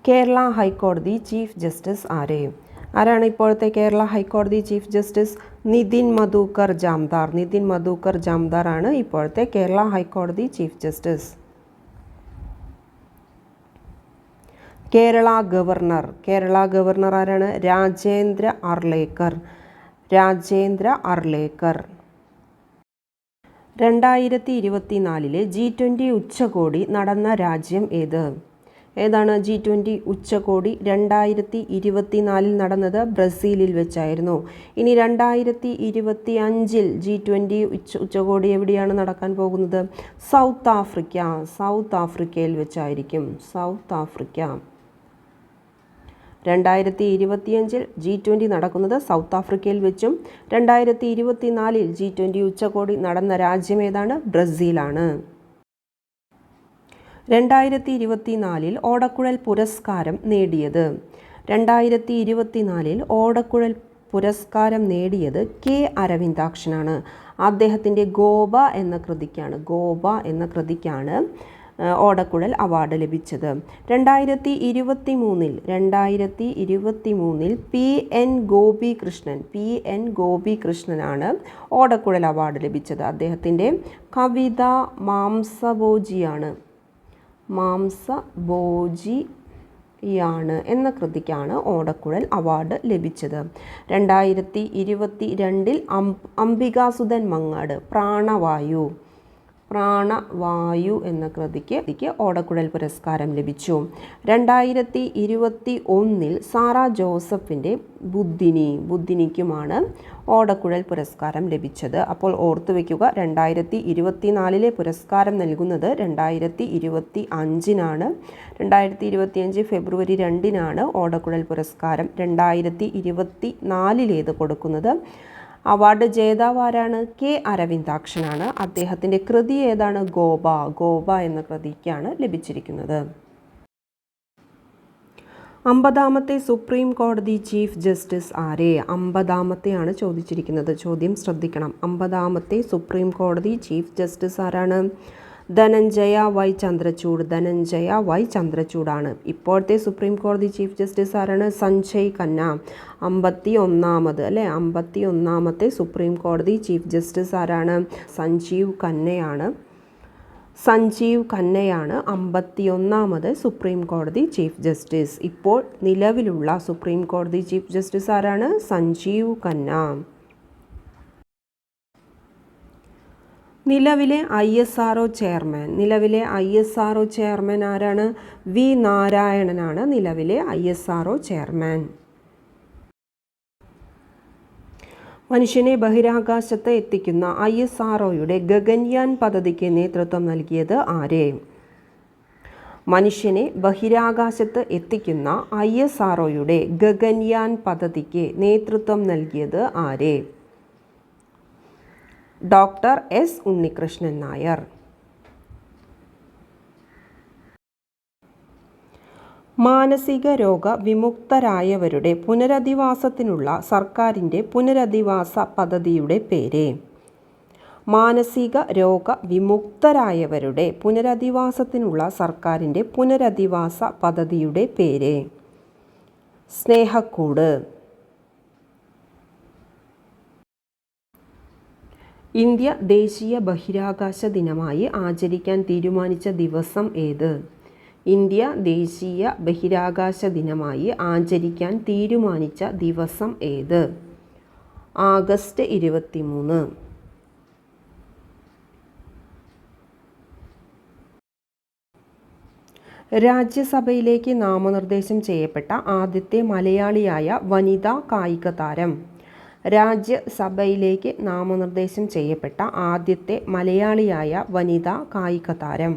കേരള ഹൈക്കോടതി chief justice ആരാണ് ഇപ്പോഴത്തെ കേരള ഹൈക്കോടതി ചീഫ് ജസ്റ്റിസ്? നിതിൻ മധുക്കർ ജാംദാർ. നിതിൻ മധുക്കർ ജാംദാർ ആണ് ഇപ്പോഴത്തെ കേരള ഹൈക്കോടതി chief justice. Kerala governor. Kerala governor ആരാണ്? രാജേന്ദ്ര അർലേക്കർ. രാജേന്ദ്ര അർലേക്കർ. 2024 G20 ഉച്ചകോടി നടന്ന രാജ്യം ഏത്? ഏതാണ് G20 ഉച്ചകോടി 2024 നടന്നത്? ബ്രസീലിൽ വെച്ചായിരുന്നു. ഇനി 2025 G20 ഉച്ചകോടി എവിടെയാണ് നടക്കാൻ പോകുന്നത്? South Africa. സൗത്ത് ആഫ്രിക്കയിൽ വെച്ചായിരിക്കും. South Africa. 2025 G20 നടക്കുന്നത് സൗത്ത് ആഫ്രിക്കയിൽ വെച്ചും 2024 G20 ഉച്ചകോടി നടന്ന രാജ്യം ഏതാണ്? ബ്രസീലാണ്. 2024 ഓടക്കുഴൽ പുരസ്കാരം നേടിയത്? 2024 ഓടക്കുഴൽ പുരസ്കാരം നേടിയത് കെ അരവിന്ദാക്ഷനാണ്. അദ്ദേഹത്തിൻ്റെ ഗോപ എന്ന കൃതിക്കാണ് ഓടക്കുഴൽ അവാർഡ് ലഭിച്ചത്. 2023 PN ഗോപികൃഷ്ണനാണ് ഓടക്കുഴൽ അവാർഡ് ലഭിച്ചത്. അദ്ദേഹത്തിൻ്റെ കവിത മാംസഭോജിയാണ് എന്ന കൃതിക്കാണ് ഓടക്കുഴൽ അവാർഡ് ലഭിച്ചത്. 2022 അംബികാസുധൻ മങ്ങാട് പ്രാണവായു എന്ന കൃതിക്ക് ഓടക്കുഴൽ പുരസ്കാരം ലഭിച്ചു. 2021 സാറ ജോസഫിൻ്റെ ബുദ്ധിനിക്കുമാണ് ഓടക്കുഴൽ പുരസ്കാരം ലഭിച്ചത്. അപ്പോൾ ഓർത്തു വയ്ക്കുക, 2024 പുരസ്കാരം നൽകുന്നത് 2025 2025 ഫെബ്രുവരി 2 ഓടക്കുഴൽ പുരസ്കാരം. 2024 കൊടുക്കുന്നത് അവാർഡ് ജേതാവ് ആരാണ്? കെ അരവിന്ദാക്ഷനാണ്. അദ്ദേഹത്തിൻ്റെ കൃതി ഏതാണ്? ഗോപ എന്ന കൃതിക്കാണ് ലഭിച്ചിരിക്കുന്നത്. 50ാമത്തെ സുപ്രീം കോടതി ചീഫ് ജസ്റ്റിസ് 50ാമത്തെയാണ് ചോദിച്ചിരിക്കുന്നത്. ചോദ്യം ശ്രദ്ധിക്കണം. 50ാമത്തെ സുപ്രീം കോടതി ചീഫ് ജസ്റ്റിസ് ആരാണ്? ധനഞ്ജയ വൈ ചന്ദ്രചൂഡാണ്. ഇപ്പോഴത്തെ സുപ്രീം കോടതി ചീഫ് ജസ്റ്റിസ് ആരാണ്? സഞ്ജയ് ഖന്ന. 51ാമത്തെ സുപ്രീം കോടതി ചീഫ് ജസ്റ്റിസ് ആരാണ്? സഞ്ജീവ് ഖന്നയാണ്. 51ാമത് സുപ്രീം കോടതി ചീഫ് ജസ്റ്റിസ്. ഇപ്പോൾ നിലവിലുള്ള സുപ്രീം കോടതി ചീഫ് ജസ്റ്റിസ് ആരാണ്? സഞ്ജീവ് ഖന്ന. നിലവിലെ ISRO ചെയർമാൻ ആരാണ്? വി നാരായണനാണ് നിലവിലെ ISRO ചെയർമാൻ. മനുഷ്യനെ ബഹിരാകാശത്ത് എത്തിക്കുന്ന ISROയുടെ ഗഗൻയാൻ പദ്ധതിക്ക് നേതൃത്വം നൽകിയത് ആര്? മനുഷ്യനെ ബഹിരാകാശത്ത് എത്തിക്കുന്ന ISROയുടെ ഗഗൻയാൻ പദ്ധതിക്ക് നേതൃത്വം നൽകിയത് ആര്? Doctor S Unnikrishnan Nair. മാനസിക രോഗ വിമുക്തരായവരുടെ പുനരധിവാസത്തിനുള്ള സർക്കാരിൻ്റെ പുനരധിവാസ പദ്ധതിയുടെ പേര്? മാനസിക രോഗ വിമുക്തരായവരുടെ പുനരധിവാസത്തിനുള്ള സർക്കാരിൻ്റെ പുനരധിവാസ പദ്ധതിയുടെ പേര്? സ്നേഹക്കൂട്. ഇന്ത്യ ദേശീയ ബഹിരാകാശ ദിനമായി ആചരിക്കാൻ തീരുമാനിച്ച ദിവസം ഏത്? ഇന്ത്യ ദേശീയ ബഹിരാകാശ ദിനമായി ആചരിക്കാൻ തീരുമാനിച്ച ദിവസം ഏത്? ആഗസ്റ്റ് 23. രാജ്യസഭയിലേക്ക് നാമനിർദ്ദേശം ചെയ്യപ്പെട്ട ആദ്യത്തെ മലയാളിയായ വനിതാ കായിക താരം? രാജ്യസഭയിലേക്ക് നാമനിർദ്ദേശം ചെയ്യപ്പെട്ട ആദ്യത്തെ മലയാളിയായ വനിതാ കായിക താരം?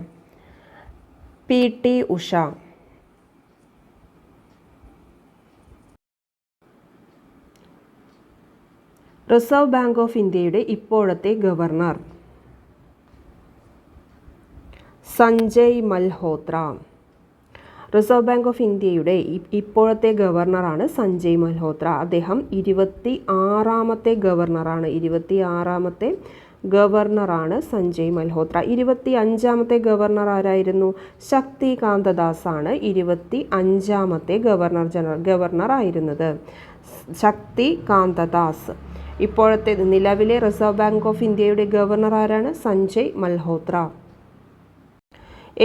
PT Usha. Reserve bank of ഇന്ത്യയുടെ ഇപ്പോഴത്തെ governor? Sanjay Malhotra. Reserve bank of ഇന്ത്യയുടെ ഇപ്പോഴത്തെ ഗവർണറാണ് സഞ്ജയ് മൽഹോത്ര. അദ്ദേഹം 26ാമത്തെ ഗവർണറാണ്. 26ാമത്തെ ഗവർണറാണ് സഞ്ജയ് മൽഹോത്ര. 25ാമത്തെ ഗവർണർ ആരായിരുന്നു? ശക്തി കാന്തദാസ് ആണ് 25ാമത്തെ ഗവർണർ ആയിരുന്നത്. ശക്തി കാന്തദാസ്. ഇപ്പോഴത്തെ നിലവിലെ റിസർവ് ബാങ്ക് ഓഫ് ഇന്ത്യയുടെ ഗവർണർ ആരാണ്? സഞ്ജയ് മൽഹോത്ര.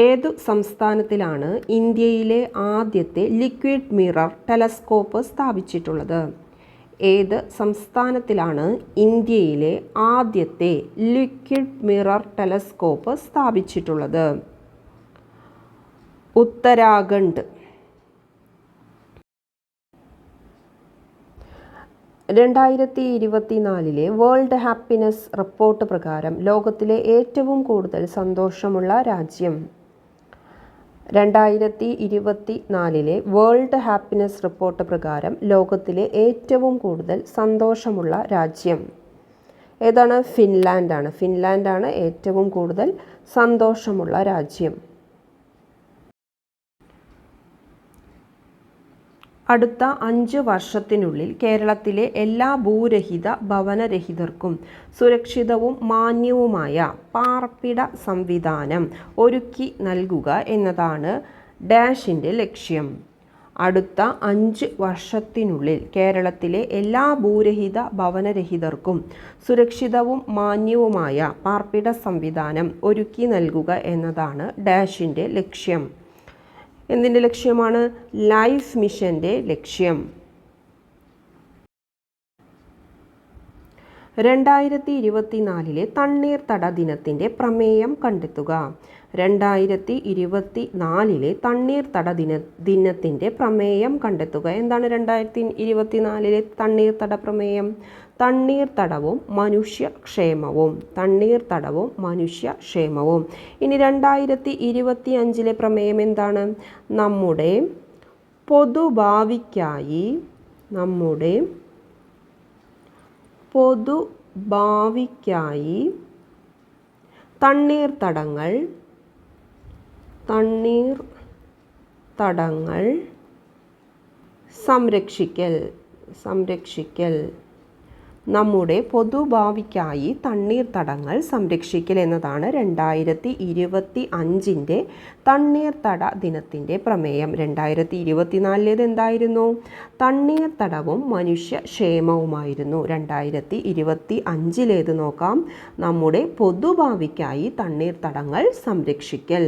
ഏതു സംസ്ഥാനത്തിലാണ് ഇന്ത്യയിലെ ആദ്യത്തെ ലിക്വിഡ് മിറർ ടെലസ്കോപ്പ് സ്ഥാപിച്ചിട്ടുള്ളത്? ഏത് സംസ്ഥാനത്തിലാണ് ഇന്ത്യയിലെ ആദ്യത്തെ ലിക്വിഡ് മിറർ ടെലസ്കോപ്പ് സ്ഥാപിച്ചിട്ടുള്ളത്? ഉത്തരാഖണ്ഡ്. 2024 വേൾഡ് ഹാപ്പിനെസ് റിപ്പോർട്ട് പ്രകാരം ലോകത്തിലെ ഏറ്റവും കൂടുതൽ സന്തോഷമുള്ള രാജ്യം? 2024 വേൾഡ് ഹാപ്പിനെസ് റിപ്പോർട്ട് പ്രകാരം ലോകത്തിലെ ഏറ്റവും കൂടുതൽ സന്തോഷമുള്ള രാജ്യം ഏതാണ്? ഫിൻലാൻഡാണ്. ഫിൻലാൻഡാണ് ഏറ്റവും കൂടുതൽ സന്തോഷമുള്ള രാജ്യം. അടുത്ത 5 വർഷത്തിനുള്ളിൽ കേരളത്തിലെ എല്ലാ ഭൂരഹിത ഭവനരഹിതർക്കും സുരക്ഷിതവും മാന്യവുമായ പാർപ്പിട സംവിധാനം ഒരുക്കി നൽകുക എന്നതാണ് ഡാഷിൻ്റെ ലക്ഷ്യം. അടുത്ത 5 വർഷത്തിനുള്ളിൽ കേരളത്തിലെ എല്ലാ ഭൂരഹിത ഭവനരഹിതർക്കും സുരക്ഷിതവും മാന്യവുമായ പാർപ്പിട സംവിധാനം ഒരുക്കി നൽകുക എന്നതാണ് ഡാഷിൻ്റെ ലക്ഷ്യം. എന്തിൻ്റെ ലക്ഷ്യമാണ്? ലൈഫ് മിഷൻ്റെ ലക്ഷ്യം. 2024 തണ്ണീർത്തട ദിനത്തിൻ്റെ പ്രമേയം കണ്ടെത്തുക. 2024 തണ്ണീർത്തട ദിനത്തിൻ്റെ പ്രമേയം കണ്ടെത്തുക. എന്താണ് 2024 തണ്ണീർത്തട പ്രമേയം? തണ്ണീർത്തടവും മനുഷ്യക്ഷേമവും. തണ്ണീർത്തടവും മനുഷ്യക്ഷേമവും. ഇനി 2025 പ്രമേയം എന്താണ്? നമ്മുടെ പൊതുഭാവിക്കായി തണ്ണീർത്തടങ്ങൾ സംരക്ഷിക്കൽ. നമ്മുടെ പൊതുഭാവിക്കായി തണ്ണീർത്തടങ്ങൾ സംരക്ഷിക്കൽ എന്നതാണ് 2025 തണ്ണീർത്തട ദിനത്തിൻ്റെ പ്രമേയം. 2024 എന്തായിരുന്നു? തണ്ണീർത്തടവും മനുഷ്യക്ഷേമവുമായിരുന്നു. 2025 നോക്കാം. നമ്മുടെ പൊതുഭാവിക്കായി തണ്ണീർത്തടങ്ങൾ സംരക്ഷിക്കൽ.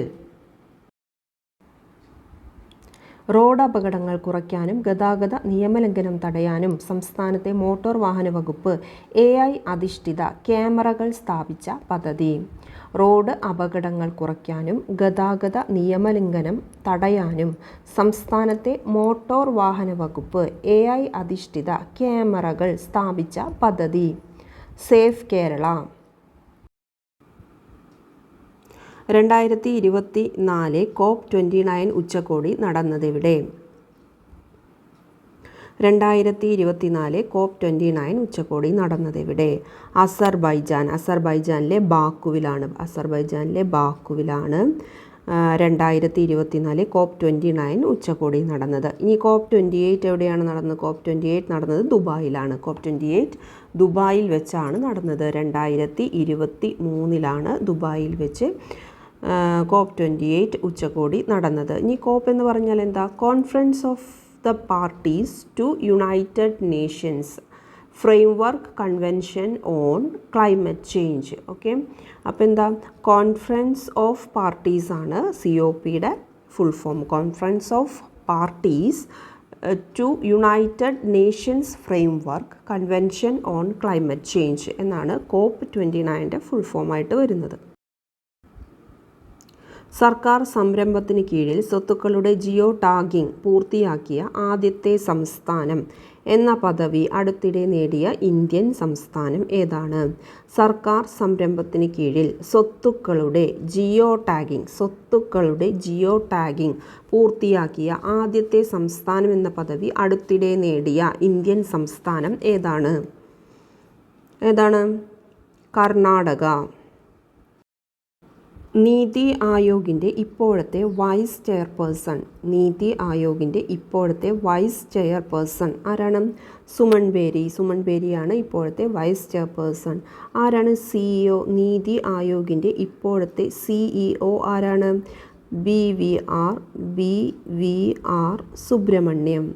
റോഡ് അപകടങ്ങൾ കുറയ്ക്കാനും ഗതാഗത നിയമലംഘനം തടയാനും സംസ്ഥാനത്തെ മോട്ടോർ വാഹന വകുപ്പ് AI അധിഷ്ഠിത ക്യാമറകൾ സ്ഥാപിച്ച പദ്ധതി. റോഡ് അപകടങ്ങൾ കുറയ്ക്കാനും ഗതാഗത നിയമലംഘനം തടയാനും സംസ്ഥാനത്തെ മോട്ടോർ വാഹന വകുപ്പ് AI അധിഷ്ഠിത ക്യാമറകൾ സ്ഥാപിച്ച പദ്ധതി. സേഫ് കേരള. 2024 COP29 ഉച്ചകോടി നടന്നതെവിടെ? 2024 COP29 ഉച്ചകോടി നടന്നതെവിടെ? അസർബൈജാനിലെ ബാക്കുവിലാണ്. 2024 COP29 ഉച്ചകോടി നടന്നത്. ഇനി COP28 എവിടെയാണ് നടന്നത്? COP28 നടന്നത് ദുബായിലാണ്. COP28 ദുബായിൽ വെച്ചാണ് നടന്നത്. 2023 ദുബായിൽ വെച്ച് COP28 ഉച്ചകോടി നടന്നത്. ഇനി COP എന്ന് പറഞ്ഞാൽ എന്താ? Conference of the parties to united nations framework convention on climate change. Okay, അപ്പോൾ എന്താ? കോൺഫറൻസ് ഓഫ് പാർട്ടീസ് ആണ് COPയുടെ full form. Conference of parties to united nations framework convention on climate change എന്നാണ് COP29 ഫുൾ ഫോമായിട്ട് വരുന്നത്. സർക്കാർ സംരംഭത്തിന് കീഴിൽ സ്വത്തുക്കളുടെ Jio tagging പൂർത്തിയാക്കിയ ആദ്യത്തെ സംസ്ഥാനം എന്ന പദവി അടുത്തിടെ നേടിയ ഇന്ത്യൻ സംസ്ഥാനം ഏതാണ്? സർക്കാർ സംരംഭത്തിന് കീഴിൽ സ്വത്തുക്കളുടെ ജിയോ ടാഗിംഗ് പൂർത്തിയാക്കിയ ആദ്യത്തെ സംസ്ഥാനം എന്ന പദവി അടുത്തിടെ നേടിയ ഇന്ത്യൻ സംസ്ഥാനം ഏതാണ്? കർണാടക. നീതി ആയോഗിൻ്റെ ഇപ്പോഴത്തെ വൈസ് ചെയർപേഴ്സൺ. നീതി ആയോഗിൻ്റെ ഇപ്പോഴത്തെ വൈസ് ചെയർപേഴ്സൺ ആരാണ്? സുമൻ ബേരി. സുമൻ ബേരിയാണ് ഇപ്പോഴത്തെ വൈസ് ചെയർപേഴ്സൺ. ആരാണ് CEO? നീതി ആയോഗിൻ്റെ ഇപ്പോഴത്തെ CEO ആരാണ്? BVR സുബ്രഹ്മണ്യം.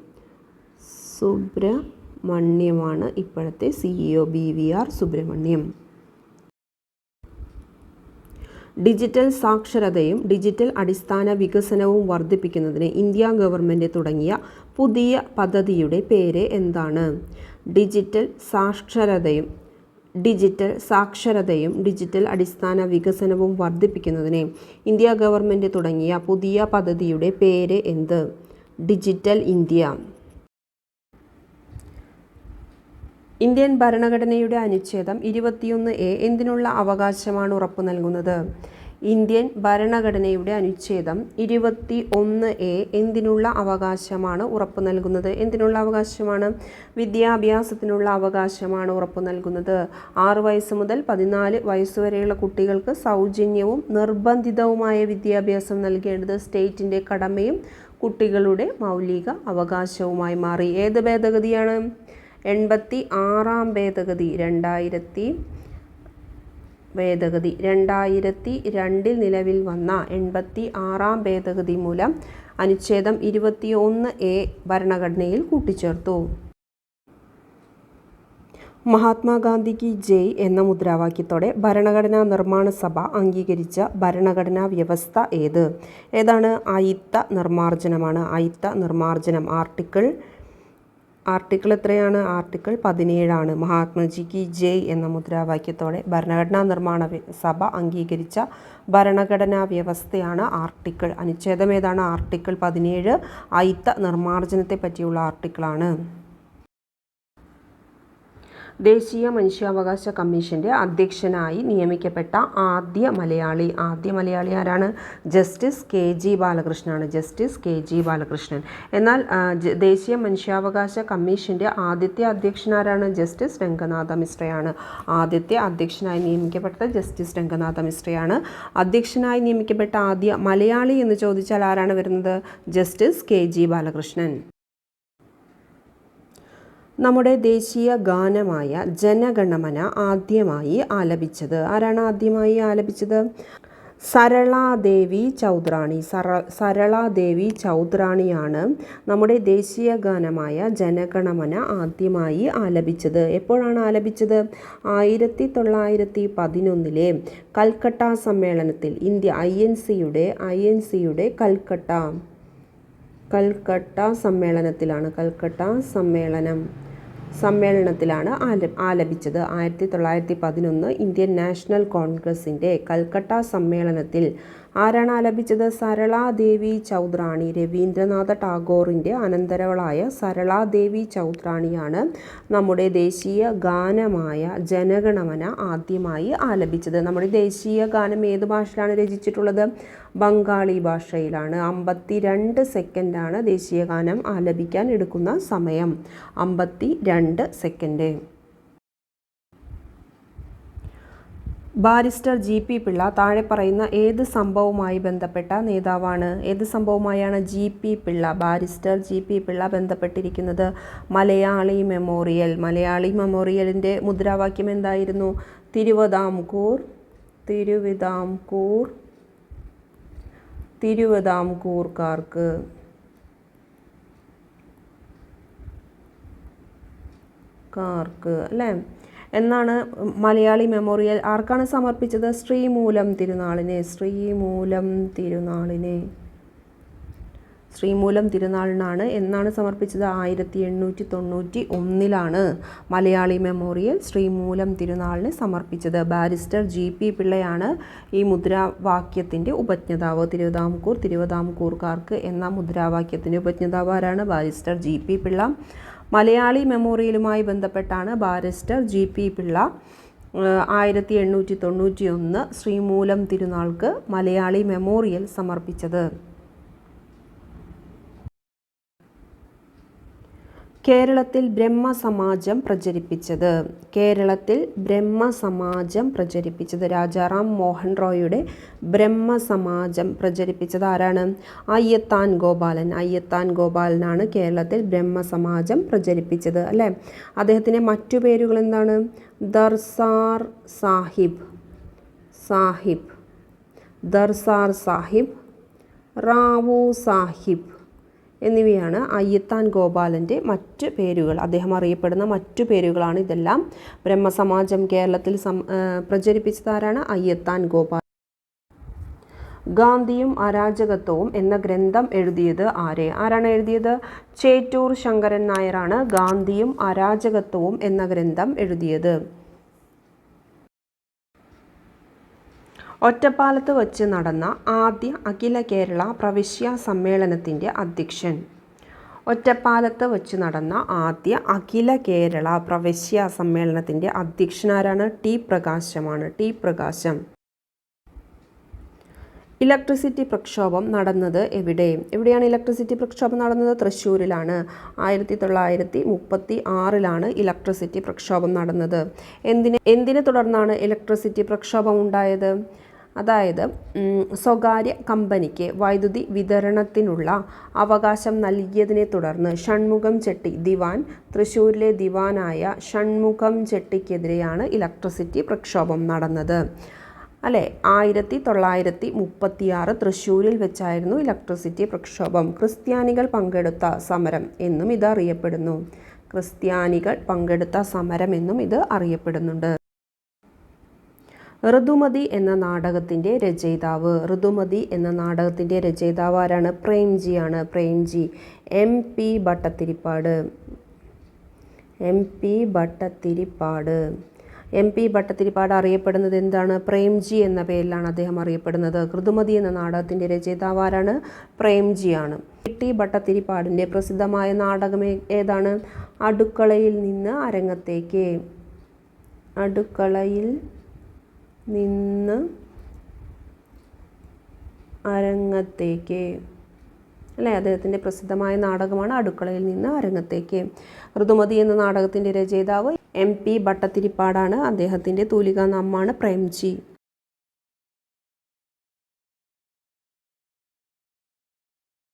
സുബ്രഹ്മണ്യമാണ് ഇപ്പോഴത്തെ CEO. BVR സുബ്രഹ്മണ്യം. ഡിജിറ്റൽ സാക്ഷരതയും ഡിജിറ്റൽ അടിസ്ഥാന വികസനവും വർദ്ധിപ്പിക്കുന്നതിന് ഇന്ത്യ ഗവൺമെൻറ് തുടങ്ങിയ പുതിയ പദ്ധതിയുടെ പേര് എന്താണ്? ഡിജിറ്റൽ സാക്ഷരതയും ഡിജിറ്റൽ അടിസ്ഥാന വികസനവും വർദ്ധിപ്പിക്കുന്നതിന് ഇന്ത്യ ഗവൺമെൻറ് തുടങ്ങിയ പുതിയ പദ്ധതിയുടെ പേര് എന്ത്? Digital India. ഇന്ത്യൻ ഭരണഘടനയുടെ അനുച്ഛേദം 21A എന്തിനുള്ള അവകാശമാണ് ഉറപ്പു നൽകുന്നത്? ഇന്ത്യൻ ഭരണഘടനയുടെ അനുച്ഛേദം 21A എന്തിനുള്ള അവകാശമാണ് ഉറപ്പു നൽകുന്നത്? എന്തിനുള്ള അവകാശമാണ്? വിദ്യാഭ്യാസത്തിനുള്ള അവകാശമാണ് ഉറപ്പു നൽകുന്നത്. 6 വയസ്സ് മുതൽ 14 വയസ്സുവരെയുള്ള കുട്ടികൾക്ക് സൗജന്യവും നിർബന്ധിതവുമായ വിദ്യാഭ്യാസം നൽകേണ്ടത് സ്റ്റേറ്റിൻ്റെ കടമയും കുട്ടികളുടെ മൗലിക അവകാശവുമായി മാറി. ഏത് ഭേദഗതിയാണ്? 86-ാം ഭേദഗതി. 2002 നിലവിൽ വന്ന 86-ാം ഭേദഗതി മൂലം അനുച്ഛേദം 21A ഭരണഘടനയിൽ കൂട്ടിച്ചേർത്തു. മഹാത്മാഗാന്ധിക്ക് ജയ് എന്ന മുദ്രാവാക്യത്തോടെ ഭരണഘടനാ നിർമ്മാണ സഭ അംഗീകരിച്ച ഭരണഘടനാ വ്യവസ്ഥ ഏതാണ്? അയിത്ത നിർമ്മാർജ്ജനമാണ്. അയിത്ത നിർമ്മാർജ്ജനം. ആർട്ടിക്കിൾ എത്രയാണ്? ആർട്ടിക്കിൾ 17 മഹാത്മജിക്ക് ജയ് എന്ന മുദ്രാവാക്യത്തോടെ ഭരണഘടനാ നിർമ്മാണ സഭ അംഗീകരിച്ച ഭരണഘടനാ വ്യവസ്ഥയാണ് ആർട്ടിക്കിൾ. അനുച്ഛേദം ഏതാണ്? ആർട്ടിക്കിൾ 17 അയിത്ത നിർമ്മാർജ്ജനത്തെ പറ്റിയുള്ള ആർട്ടിക്കിളാണ്. ദേശീയ മനുഷ്യാവകാശ കമ്മീഷൻ്റെ അധ്യക്ഷനായി നിയമിക്കപ്പെട്ട ആദ്യ മലയാളി ആരാണ്? ജസ്റ്റിസ് KG ബാലകൃഷ്ണനാണ്. Justice KG Balakrishnan. എന്നാൽ ദേശീയ മനുഷ്യാവകാശ കമ്മീഷൻ്റെ ആദ്യത്തെ അധ്യക്ഷനാരാണ്? ജസ്റ്റിസ് രംഗനാഥ മിശ്രയാണ്. ആദ്യത്തെ അധ്യക്ഷനായി നിയമിക്കപ്പെട്ടത് ജസ്റ്റിസ് രംഗനാഥ മിശ്രയാണ്. അധ്യക്ഷനായി നിയമിക്കപ്പെട്ട ആദ്യ മലയാളി എന്ന് ചോദിച്ചാൽ ആരാണ് വരുന്നത്? Justice KG Balakrishnan. നമ്മുടെ ദേശീയ ഗാനമായ ജനഗണമന ആദ്യമായി ആലപിച്ചത് ആരാണ്? ആദ്യമായി ആലപിച്ചത് സരളാദേവി ചൗധരാണി. സരളാദേവി ചൗധരാണിയാണ് നമ്മുടെ ദേശീയ ഗാനമായ ജനഗണമന ആദ്യമായി ആലപിച്ചത്. എപ്പോഴാണ് ആലപിച്ചത്? 1911 കൽക്കട്ട സമ്മേളനത്തിൽ. ഇന്ത്യ INCയുടെ കൽക്കട്ട സമ്മേളനത്തിലാണ് ആലപിച്ചത്. 1911 ഇന്ത്യൻ നാഷണൽ കോൺഗ്രസിൻ്റെ കൽക്കട്ട സമ്മേളനത്തിൽ ആരാണ് ആലപിച്ചത്? സരളാദേവി ചൗധരാണി. രവീന്ദ്രനാഥ ടാഗോറിൻ്റെ അനന്തരവളായ സരളാദേവി ചൗധരാണിയാണ് നമ്മുടെ ദേശീയ ഗാനമായ ജനഗണമന ആദ്യമായി ആലപിച്ചത്. നമ്മുടെ ദേശീയ ഗാനം ഏത് ഭാഷയിലാണ് രചിച്ചിട്ടുള്ളത്? ബംഗാളി ഭാഷയിലാണ്. 52 സെക്കൻഡാണ് ദേശീയ ഗാനം ആലപിക്കാൻ എടുക്കുന്ന സമയം. 52 സെക്കൻഡ്. ബാരിസ്റ്റർ GP പിള്ള താഴെ പറയുന്ന ഏത് സംഭവവുമായി ബന്ധപ്പെട്ട നേതാവാണ്? ഏത് സംഭവമായാണ് ബാരിസ്റ്റർ GP പിള്ള ബന്ധപ്പെട്ടിരിക്കുന്നത്? മലയാളി മെമ്മോറിയൽ. മലയാളി മെമ്മോറിയലിൻ്റെ മുദ്രാവാക്യം എന്തായിരുന്നു? തിരുവിതാംകൂർക്കാർക്ക് അല്ലേ എന്നാണ് മലയാളി മെമ്മോറിയൽ ആർക്കാണ് സമർപ്പിച്ചത്? ശ്രീമൂലം തിരുനാളിനാണ്. എന്നാണ് സമർപ്പിച്ചത്? 1891 മലയാളി മെമ്മോറിയൽ ശ്രീമൂലം തിരുനാളിന് സമർപ്പിച്ചത്. ബാരിസ്റ്റർ GP പിള്ളയാണ് ഈ മുദ്രാവാക്യത്തിൻ്റെ ഉപജ്ഞാതാവ്. തിരുവിതാംകൂർക്കാർക്ക് എന്ന മുദ്രാവാക്യത്തിൻ്റെ ഉപജ്ഞാതാവ് ആരാണ്? Barrister GP Pillai. മലയാളി മെമ്മോറിയലുമായി ബന്ധപ്പെട്ടാണ് ബാരിസ്റ്റർ GP പിള്ള 1891 ശ്രീമൂലം തിരുനാൾക്ക് മലയാളി മെമ്മോറിയൽ സമർപ്പിച്ചത്. കേരളത്തിൽ ബ്രഹ്മസമാജം പ്രചരിപ്പിച്ചത്. കേരളത്തിൽ ബ്രഹ്മസമാജം പ്രചരിപ്പിച്ചത് രാജാറാം മോഹൻ റോയിയുടെ ബ്രഹ്മസമാജം പ്രചരിപ്പിച്ചത് ആരാണ്? അയ്യത്താൻ ഗോപാലൻ. അയ്യത്താൻ ഗോപാലനാണ് കേരളത്തിൽ ബ്രഹ്മസമാജം പ്രചരിപ്പിച്ചത് അല്ലേ. അദ്ദേഹത്തിൻ്റെ മറ്റു പേരുകൾ എന്താണ്? ദർസാർ സാഹിബ്, ദർസാർ സാഹിബ്, റാവു സാഹിബ് എന്നിവയാണ് അയ്യത്താൻ ഗോപാലൻ്റെ മറ്റ് പേരുകൾ. അദ്ദേഹം അറിയപ്പെടുന്ന മറ്റു പേരുകളാണ് ഇതെല്ലാം. ബ്രഹ്മസമാജം കേരളത്തിൽ പ്രചരിപ്പിച്ചതാരാണ്? അയ്യത്താൻ ഗോപാലൻ. ഗാന്ധിയും അരാജകത്വവും എന്ന ഗ്രന്ഥം എഴുതിയത് ആരാണ് എഴുതിയത്? ചേറ്റൂർ ശങ്കരൻ നായരാണ് ഗാന്ധിയും അരാജകത്വവും എന്ന ഗ്രന്ഥം എഴുതിയത്. ഒറ്റപ്പാലത്ത് വച്ച് നടന്ന ആദ്യ അഖില കേരള പ്രവിശ്യ സമ്മേളനത്തിൻ്റെ അധ്യക്ഷൻ. ഒറ്റപ്പാലത്ത് വച്ച് നടന്ന ആദ്യ അഖില കേരള പ്രവിശ്യ സമ്മേളനത്തിൻ്റെ അധ്യക്ഷനാരാണ്? ടി പ്രകാശമാണ്. ടി പ്രകാശം. ഇലക്ട്രിസിറ്റി പ്രക്ഷോഭം നടന്നത് എവിടെയാണ് ഇലക്ട്രിസിറ്റി പ്രക്ഷോഭം നടന്നത്? തൃശ്ശൂരിലാണ്. 1936 ഇലക്ട്രിസിറ്റി പ്രക്ഷോഭം നടന്നത്. എന്തിനെ തുടർന്നാണ് ഇലക്ട്രിസിറ്റി പ്രക്ഷോഭം ഉണ്ടായത്? അതായത് സ്വകാര്യ കമ്പനിക്ക് വൈദ്യുതി വിതരണത്തിനുള്ള അവകാശം നൽകിയതിനെ തുടർന്ന് ഷൺമുഖം ചെട്ടി ദിവാൻ, തൃശ്ശൂരിലെ ദിവാനായ ഷൺമുഖം ചെട്ടിക്കെതിരെയാണ് ഇലക്ട്രിസിറ്റി പ്രക്ഷോഭം നടന്നത് അല്ലേ. 1936 തൃശ്ശൂരിൽ വെച്ചായിരുന്നു ഇലക്ട്രിസിറ്റി പ്രക്ഷോഭം. ക്രിസ്ത്യാനികൾ പങ്കെടുത്ത സമരം എന്നും ഇത് അറിയപ്പെടുന്നു. ക്രിസ്ത്യാനികൾ പങ്കെടുത്ത സമരം എന്നും ഇത് അറിയപ്പെടുന്നുണ്ട്. ഋതുമതി എന്ന നാടകത്തിൻ്റെ രചയിതാവ്. ഋതുമതി എന്ന നാടകത്തിൻ്റെ രചയിതാവ് ആരാണ്? പ്രേംജിയാണ്. Premji. M P Bhattathiripad. M P Bhattathiripad. M P Bhattathiripad അറിയപ്പെടുന്നത് എന്താണ്? പ്രേംജി എന്ന പേരിലാണ് അദ്ദേഹം അറിയപ്പെടുന്നത്. ഋതുമതി എന്ന നാടകത്തിൻ്റെ രചയിതാവ് ആരാണ്? പ്രേംജിയാണ്. ടി ഭട്ടതിരിപ്പാടിൻ്റെ പ്രസിദ്ധമായ നാടകം ഏതാണ്? അടുക്കളയിൽ നിന്ന് അരങ്ങത്തേക്ക്. അടുക്കളയിൽ നിന്ന് അരങ്ങത്തേക്ക് അല്ലേ. അദ്ദേഹത്തിൻ്റെ പ്രസിദ്ധമായ നാടകമാണ് അടുക്കളയിൽ നിന്ന് അരങ്ങത്തേക്ക്. ഋതുമതി എന്ന നാടകത്തിൻ്റെ രചയിതാവ് എം പി ഭട്ടതിരിപ്പാടാണ്. അദ്ദേഹത്തിൻ്റെ തൂലികാനാമമാണ് പ്രേംജി.